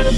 Hello,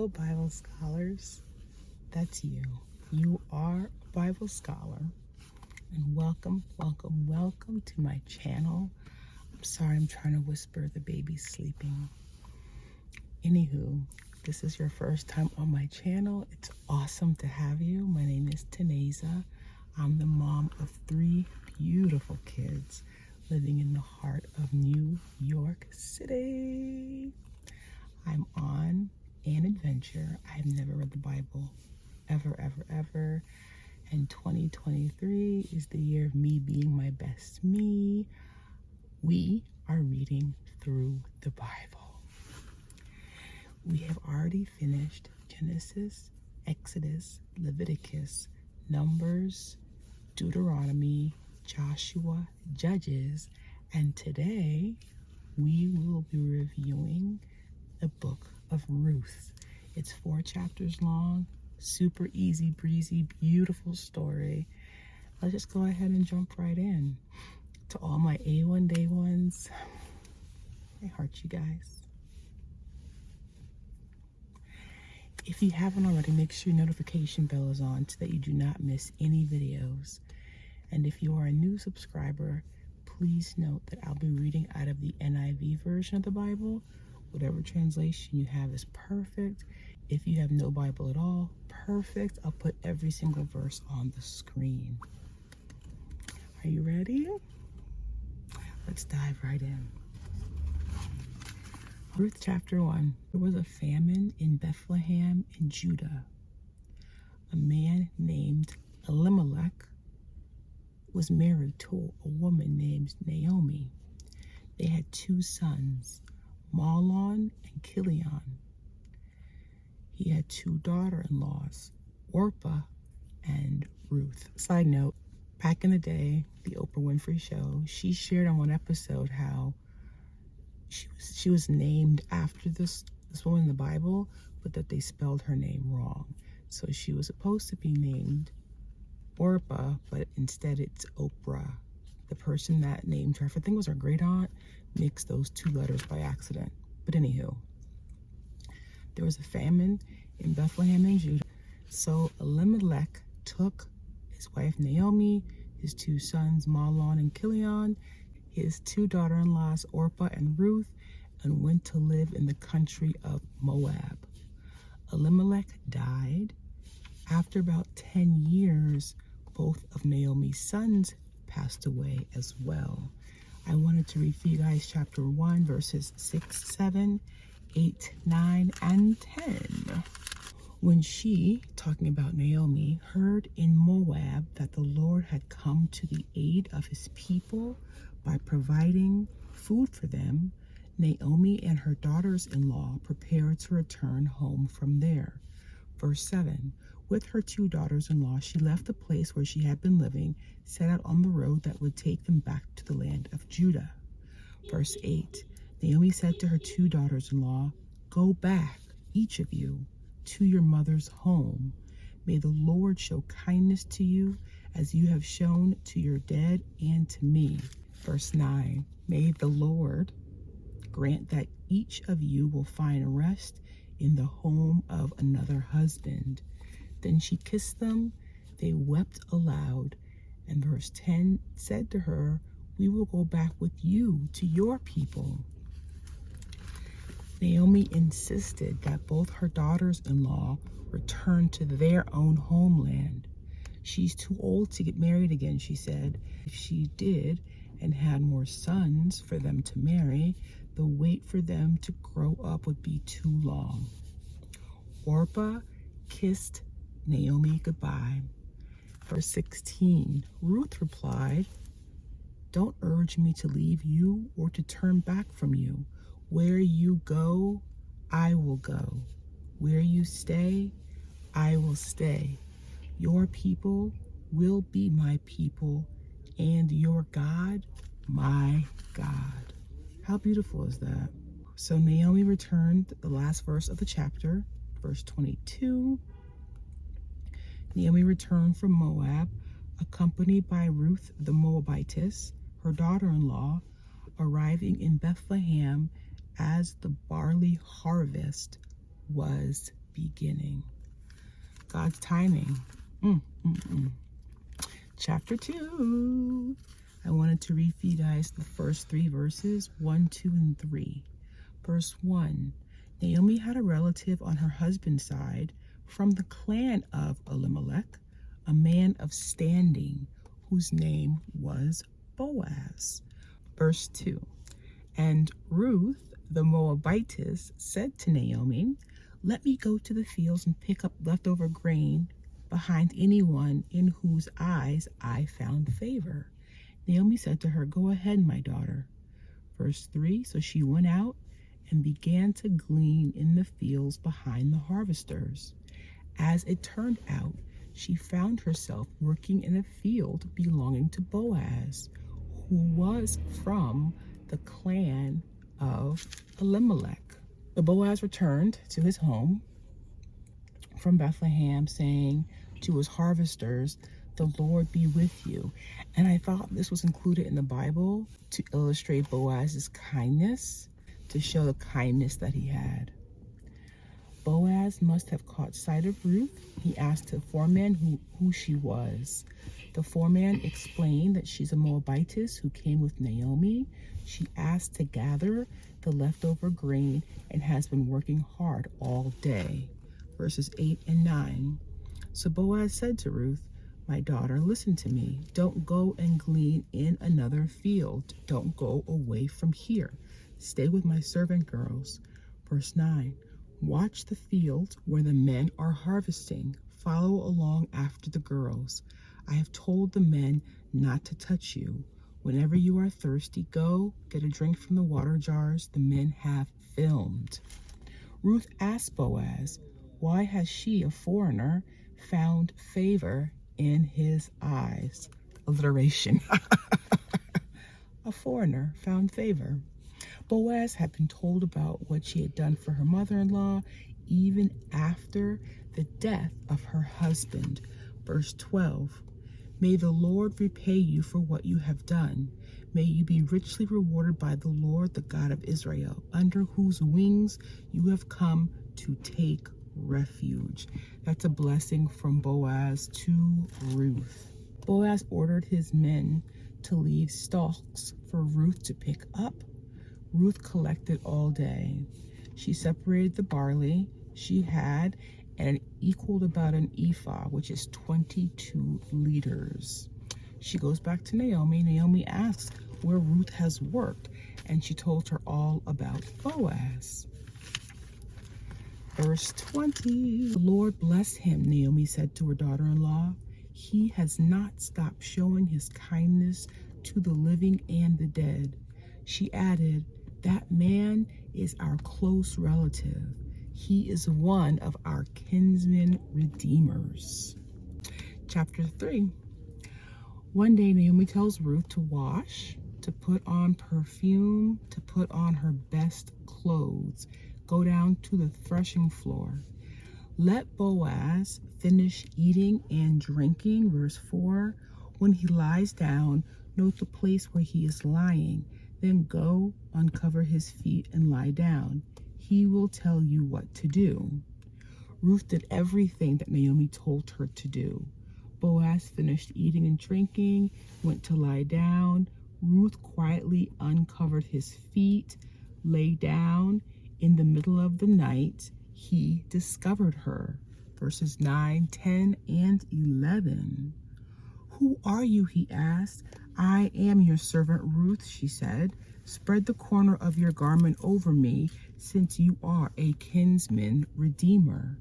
Bible scholars. That's you. You are a Bible scholar. And welcome to my channel. I'm sorry, I'm trying to whisper. The baby's sleeping. Anywho, this is your first time on my channel. It's awesome to have you. My name is Taneza. I'm the mom of 3 beautiful kids living in the heart of New York City. I'm on an adventure. I've never read the Bible ever. And 2023 is the year of me being my best me. We are reading through the Bible. We have already finished Genesis, Exodus, Leviticus, Numbers, Deuteronomy, Joshua, Judges, and today we will be reviewing the Book of Ruth. It's 4 chapters long, super easy breezy, beautiful story. Let's just go ahead and jump right in. To all my A1 day ones, I heart you guys. If you haven't already, make sure your notification bell is on so that you do not miss any videos. And if you are a new subscriber, please note that I'll be reading out of the NIV version of the Bible. Whatever translation you have is perfect. If you have no Bible at all, perfect. I'll put every single verse on the screen. Are you ready? Let's dive right in. Ruth chapter 1. There was a famine in Bethlehem in Judah. A man named Elimelech was married to a woman named Naomi. They had 2 sons, Mahlon and Chilion. He had 2 daughter-in-laws, Orpah and Ruth. Side note, back in the day, the Oprah Winfrey Show, she shared on one episode how she was named after this woman in the Bible, but that they spelled her name wrong. So she was supposed to be named Orpah, but instead it's Oprah. The person that named her, I think it was her great aunt, mixed those 2 letters by accident. But anywho, there was a famine in Bethlehem in Judah. So Elimelech took his wife Naomi, his 2 sons Mahlon and Chilion, his 2 daughter-in-laws Orpah and Ruth, and went to live in the country of Moab. Elimelech died. After about 10 years, both of Naomi's sons passed away as well. I wanted to read for you guys chapter 1, verses 6, 7, 8, 9, and 10. When she, talking about Naomi, heard in Moab that the Lord had come to the aid of his people by providing food for them, Naomi and her daughters-in-law prepared to return home from there. Verse 7. With her 2 daughters-in-law, she left the place where she had been living, set out on the road that would take them back to the land of Judah. Verse 8. Naomi said to her 2 daughters-in-law, "Go back, each of you, to your mother's home. May the Lord show kindness to you as you have shown to your dead and to me." Verse 9. May the Lord grant that each of you will find rest in the home of another husband. Then she kissed them. They wept aloud. And verse 10 said to her, "We will go back with you to your people." Naomi insisted that both her daughters-in-law return to their own homeland. She's too old to get married again, she said. If she did and had more sons for them to marry, the wait for them to grow up would be too long. Orpah kissed Naomi goodbye. Verse 16, Ruth replied, "Don't urge me to leave you or to turn back from you. Where you go, I will go. Where you stay, I will stay. Your people will be my people, and your God, my God." How beautiful is that? So Naomi returned, the last verse of the chapter, verse 22. Naomi returned from Moab, accompanied by Ruth the Moabitess, her daughter-in-law, arriving in Bethlehem as the barley harvest was beginning. God's timing. Chapter 2. I wanted to read for you guys the first 3 verses, 1, 2, and 3. Verse 1. Naomi had a relative on her husband's side from the clan of Elimelech, a man of standing whose name was Boaz. Verse 2. And Ruth the Moabitess said to Naomi, "Let me go to the fields and pick up leftover grain behind anyone in whose eyes I found favor." Naomi said to her, "Go ahead, my daughter." Verse 3. So she went out and began to glean in the fields behind the harvesters. As it turned out, she found herself working in a field belonging to Boaz, who was from the clan of Elimelech. The Boaz returned to his home from Bethlehem, saying to his harvesters, "The Lord be with you." And I thought this was included in the Bible to illustrate Boaz's kindness, to show the kindness that he had. Boaz must have caught sight of Ruth. He asked the foreman who she was. The foreman explained that she's a Moabitess who came with Naomi. She asked to gather the leftover grain and has been working hard all day. Verses 8 and 9. So Boaz said to Ruth, "My daughter, listen to me. Don't go and glean in another field. Don't go away from here. Stay with my servant girls." Verse 9. Watch the field where the men are harvesting. Follow along after the girls. I have told the men not to touch you. Whenever you are thirsty, go get a drink from the water jars the men have filmed. Ruth asked Boaz, why has she, a foreigner, found favor in his eyes? Alliteration. A foreigner found favor. Boaz had been told about what she had done for her mother-in-law even after the death of her husband. Verse 12. May the Lord repay you for what you have done. May you be richly rewarded by the Lord, the God of Israel, under whose wings you have come to take refuge. That's a blessing from Boaz to Ruth. Boaz ordered his men to leave stalks for Ruth to pick up. Ruth collected all day. She separated the barley she had, and it equaled about an ephah, which is 22 liters. She goes back to Naomi. Naomi asks where Ruth has worked, and she told her all about Boaz. Verse 20. The Lord bless him, Naomi said to her daughter-in-law. He has not stopped showing his kindness to the living and the dead. She added, that man is our close relative. He is one of our kinsman redeemers. Chapter 3. One day Naomi tells Ruth to wash, to put on perfume, to put on her best clothes, go down to the threshing floor. Let Boaz finish eating and drinking. Verse 4. When he lies down, note the place where he is lying. Then go, uncover his feet, and lie down. He will tell you what to do. Ruth did everything that Naomi told her to do. Boaz finished eating and drinking, went to lie down. Ruth quietly uncovered his feet, lay down. In the middle of the night, he discovered her. Verses 9, 10, and 11. Who are you? He asked. I am your servant Ruth, she said. Spread the corner of your garment over me, since you are a kinsman redeemer.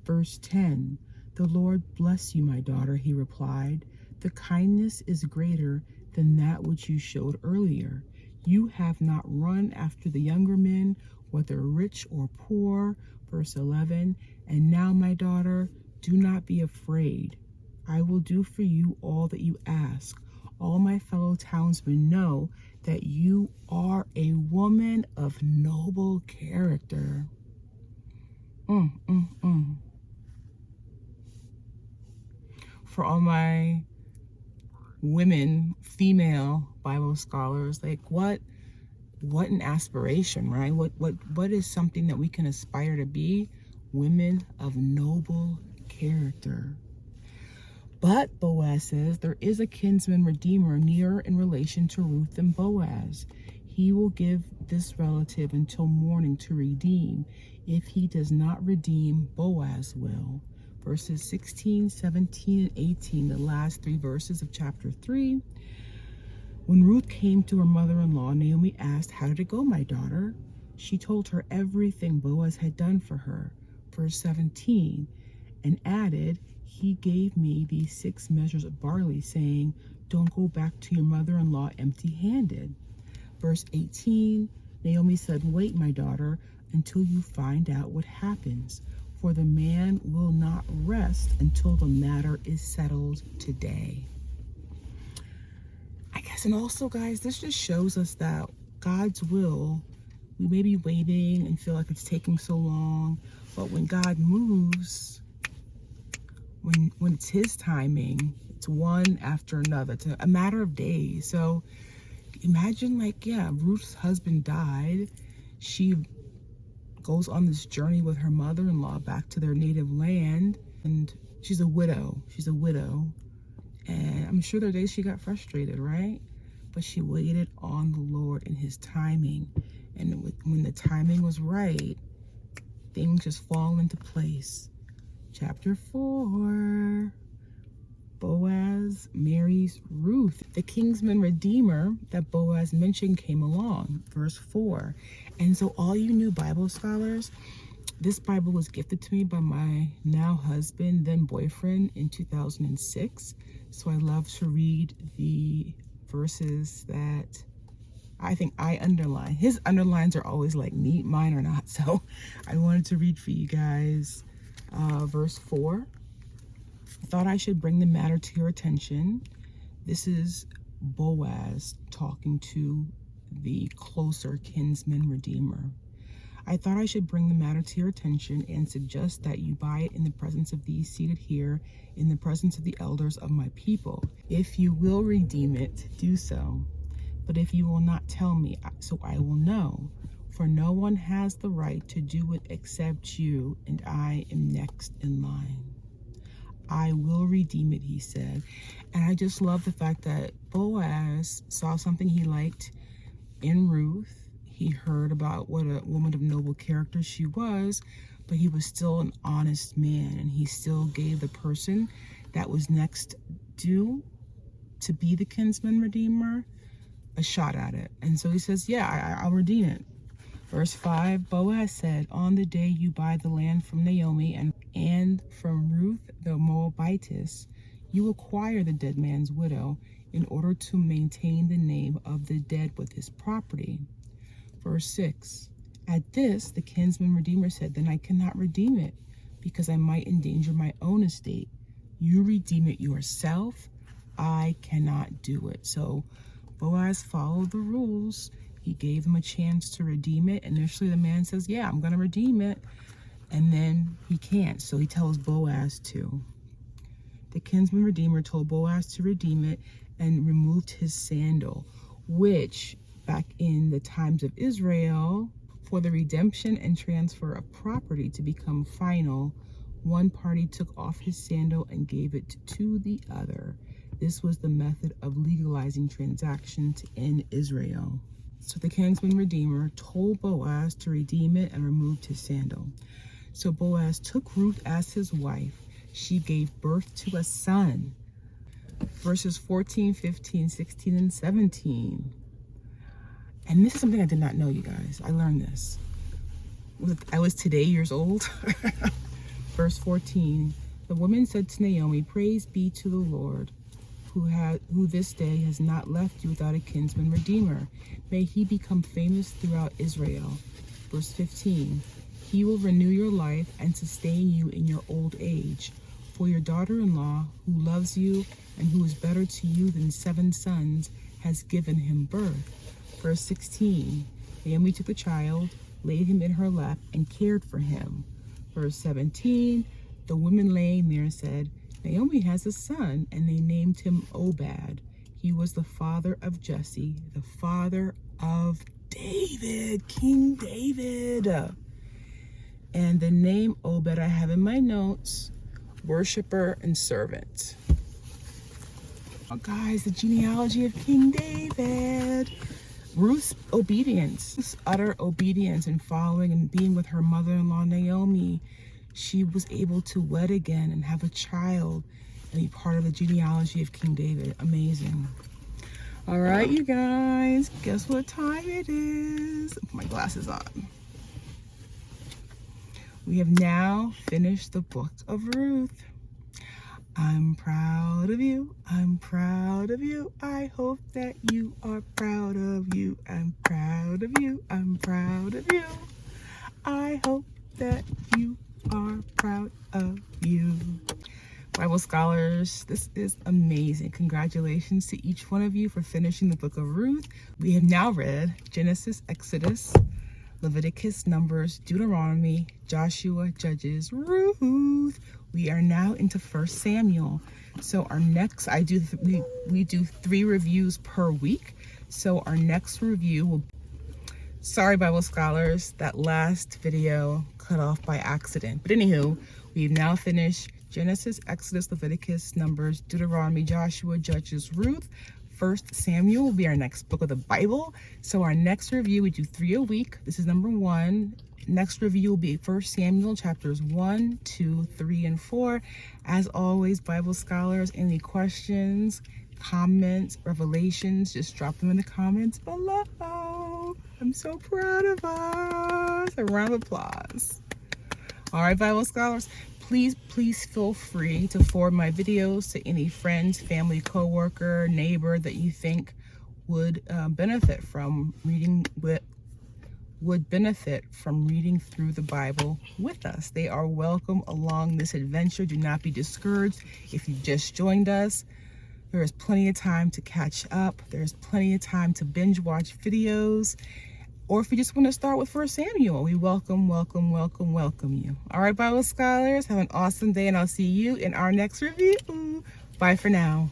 Verse 10. The Lord bless you, my daughter, he replied. The kindness is greater than that which you showed earlier. You have not run after the younger men, whether rich or poor. Verse 11. And now, my daughter, do not be afraid. I will do for you all that you ask. All my fellow townsmen know that you are a woman of noble character. for all my women, female Bible scholars, like what an aspiration, right? What is something that we can aspire to be? Women of noble character. But Boaz says there is a kinsman redeemer near in relation to Ruth and Boaz. He will give this relative until morning to redeem. If he does not redeem, Boaz will. Verses 16, 17, and 18, the last 3 verses of chapter 3. When Ruth came to her mother-in-law, Naomi asked, "How did it go, my daughter?" She told her everything Boaz had done for her. Verse 17, and added, "He gave me these 6 measures of barley, saying, 'Don't go back to your mother-in-law empty-handed.'" Verse 18, Naomi said, "Wait, my daughter, until you find out what happens, for the man will not rest until the matter is settled today." I guess, and also, guys, this just shows us that God's will, we may be waiting and feel like it's taking so long, but when God moves, when it's his timing, it's one after another. It's a matter of days. So imagine, like, yeah, Ruth's husband died. She goes on this journey with her mother-in-law back to their native land, and she's a widow. And I'm sure there are days she got frustrated, right? But she waited on the Lord in his timing. And when the timing was right, things just fall into place. Chapter 4, Boaz marries Ruth. The kinsman redeemer that Boaz mentioned came along. Verse 4. And so all you new Bible scholars, this Bible was gifted to me by my now husband, then boyfriend, in 2006. So I love to read the verses that I think I underline. His underlines are always like neat, mine are not. So I wanted to read for you guys verse 4. I thought I should bring the matter to your attention. This is Boaz talking to the closer kinsman redeemer. I thought I should bring the matter to your attention and suggest that you buy it in the presence of these seated here, in the presence of the elders of my people. If you will redeem it, do so. But if you will not tell me, so I will know. For no one has the right to do it except you, and I am next in line. I will redeem it, he said. And I just love the fact that Boaz saw something he liked in Ruth. He heard about what a woman of noble character she was, but he was still an honest man, and he still gave the person that was next due to be the kinsman redeemer a shot at it. And so he says, yeah, I'll redeem it. Verse 5, Boaz said, on the day you buy the land from Naomi and from Ruth the Moabitess, you acquire the dead man's widow in order to maintain the name of the dead with his property. Verse 6, at this, the kinsman redeemer said, then I cannot redeem it, because I might endanger my own estate. You redeem it yourself. I cannot do it. So Boaz followed the rules. He gave him a chance to redeem it. Initially, the man says, yeah, I'm going to redeem it. And then he can't. So he tells Boaz to. The kinsman redeemer told Boaz to redeem it and removed his sandal, which back in the times of Israel, for the redemption and transfer of property to become final, one party took off his sandal and gave it to the other. This was the method of legalizing transactions in Israel. So the kinsman redeemer told Boaz to redeem it and removed his sandal. So Boaz took Ruth as his wife. She gave birth to a son. Verses 14, 15, 16, and 17. And this is something I did not know, you guys. I learned this. I was today years old. Verse 14. The woman said to Naomi, praise be to the Lord, who this day has not left you without a kinsman redeemer. May he become famous throughout Israel. Verse 15. He will renew your life and sustain you in your old age. For your daughter-in-law, who loves you and who is better to you than 7 sons, has given him birth. Verse 16. Naomi took the child, laid him in her lap, and cared for him. Verse 17. The woman laying there said, Naomi has a son, and they named him Obed. He was the father of Jesse, the father of David, King David. And the name Obed I have in my notes, worshiper and servant. Oh, guys, the genealogy of King David. Ruth's obedience, Ruth's utter obedience and following and being with her mother-in-law Naomi. She was able to wed again and have a child and be part of the genealogy of King David. Amazing. All right, you guys, guess what time it is? Put my glasses on. We have now finished the book of Ruth. I'm proud of you. I'm proud of you. I hope that you are proud of you. I'm proud of you. I'm proud of you. I hope that you are proud of you. Bible scholars, this is amazing. Congratulations to each one of you for finishing the book of Ruth. We have now read Genesis, Exodus, Leviticus, Numbers, Deuteronomy, Joshua, Judges, Ruth. We are now into 1 Samuel. So our next, we do 3 reviews per week. So our next review will, sorry Bible scholars, that last video cut off by accident. But anywho, we've now finished Genesis, Exodus, Leviticus, Numbers, Deuteronomy, Joshua, Judges, Ruth. 1 Samuel will be our next book of the Bible. So our next review, we do 3 a week. This is number 1. Next review will be 1 Samuel chapters 1, 2, 3, and 4. As always, Bible scholars, any questions, comments, revelations, just drop them in the comments below. I'm so proud of us. A round of applause. All right, Bible scholars, please feel free to forward my videos to any friends, family, coworker, neighbor that you think would benefit from reading through the Bible with us. They are welcome along this adventure. Do not be discouraged if you just joined us. There is plenty of time to catch up. There's plenty of time to binge watch videos. Or if you just want to start with 1 Samuel, we welcome you. All right, Bible scholars, have an awesome day, and I'll see you in our next review. Bye for now.